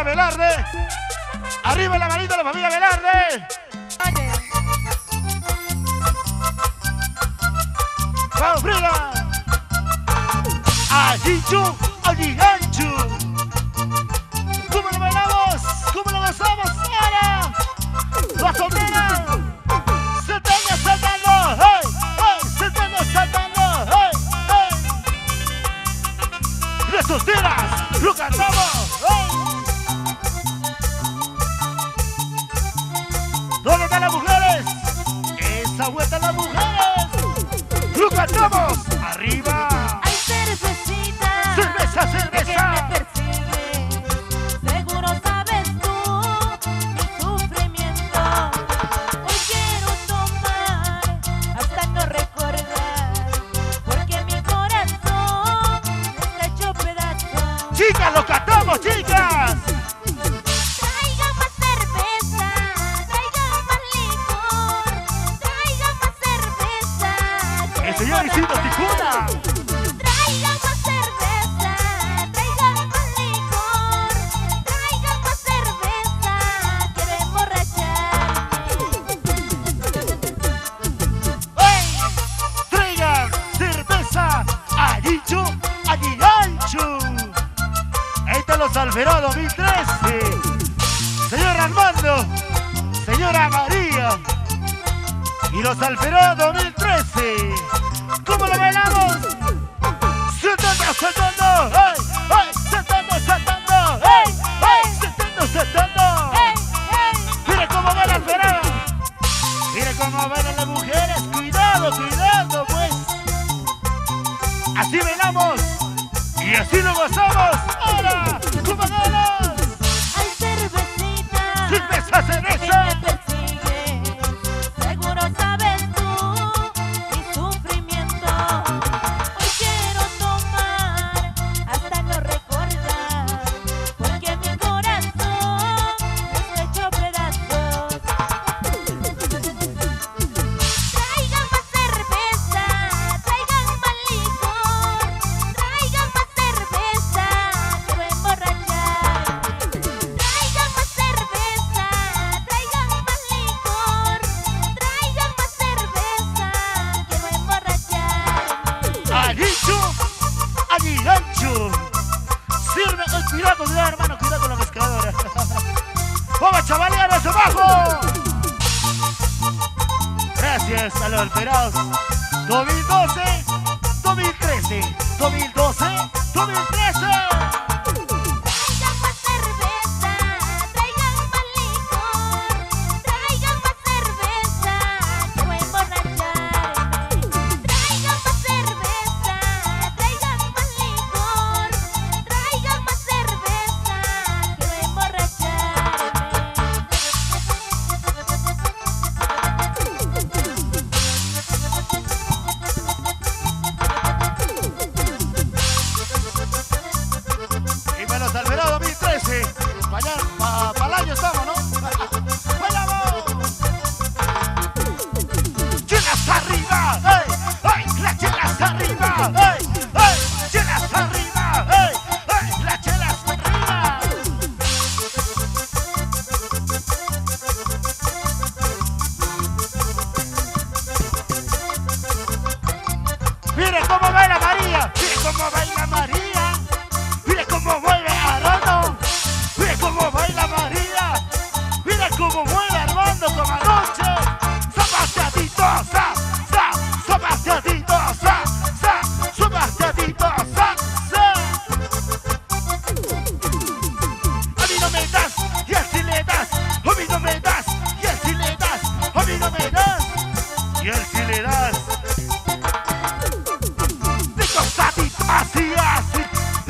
familia Velarde. Arriba la manito de la familia Velarde. ¡Vamos, Frida! ¡Ayichu! ¡Ayiganchu! ¿Cómo lo bailamos? ¿Cómo lo gozamos? ¡Ahora! ¡La soltera! ¡Saltando, saltando! ¡Hey! ¡Hey! ¡Saltando, saltando! ¡Hey! ¡Hey! ¡Las solteras! ¡Lo cantamos! ¡Hey! ¿Dónde están las mujeres? ¡Esa vuelta las mujeres! ¡Lo cantamos! ¡Arriba! Hay cervecita. ¡Cerveza, cerveza! Que me persigue. Seguro sabes tú mi sufrimiento. Hoy quiero tomar hasta no recordar, porque mi corazón está hecho pedazos. ¡Chicas, lo cantamos, chicas! Traigan más cerveza, traigan más licor, traigan más cerveza. ¡El señor Isidro Ticuna! Traigan más cerveza, traigan más licor, traigan más cerveza, quiero emborracharme. ¡Ey! ¡Traigan cerveza! ¡Ayichu! ¡Ayiganchu! Ahí están los Alferó 2013. Señor Armando, señora María y los Alferó 2013. ¿Cómo lo bailamos? ¡Saltando, saltando! ¡Hey! ¡Hey! ¡Saltando, saltando! ¡Hey! ¡Hey! ¡Saltando, saltando! ¡Hey, hey! ¡Mira cómo baila Alferó! ¡Mira cómo bailan las mujeres! ¡Cuidado, cuidado, pues! Así bailamos y así lo gozamos. ¡Ahora! ¿Cómo ganas? Hay cervecita. ¡Cerveza, Que cerveza! me persigue. Seguro sabes tú mi sufrimiento. Hoy quiero tomar hasta no recordar, porque mi corazón está hecho pedazos. Traigan más cerveza, traigan más licor, traigan más cerveza, quiero emborracharme. Traigan más cerveza, traigan más licor, traigan más cerveza, quiero emborracharme. ¡Ayichu! ¡Ayiganchu! ¡Sirve! ¡Cuidado, cuidado, hermano! ¡Cuidado con la pescadora! ¡Vamos, chavaleros, abajo! Gracias a los Alferados 2012, 2013, 2012, 2013. Traigan más cerveza, traigan más licor, traigan más cerveza, quiero emborracharme. Traigan más cerveza, traigan más licor, traigan más cerveza, quiero emborracharme. Y para los Alferados 2013. Para el año estamos, ¿no? ¡Bailamos! ¡Chelas arriba! ¡Ey! ¡Ey! ¡Las chelas arriba! ¡Ey! ¡Ey! ¡Chelas arriba! ¡Ey! ¡Ey! ¡Las chelas arriba! ¡Mire cómo baila María! ¡Mire cómo baila María! ¡Mire cómo mueve Arano! ¡Mire cómo baila María! ¡Mire cómo mueve Armando como anoche! ¡Zapateadito, sa! ¡Sa! ¡Zapateadito, sa! ¡Sa! ¡Zapateadito, sa! ¡Sa! A mí no me das y así le das. A mí no me das y así le das. A mí no me das y así le das. De costadito así, así.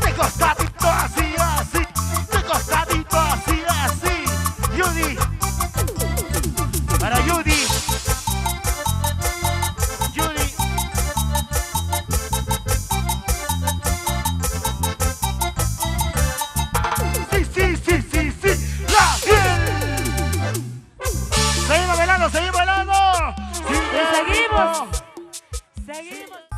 De costadito así, así. De costadito así, así. Judy. Para Judy. Judy. Sí, sí, sí, sí, sí. La piel. Seguimos bailando, seguimos bailando. Seguimos. Seguimos.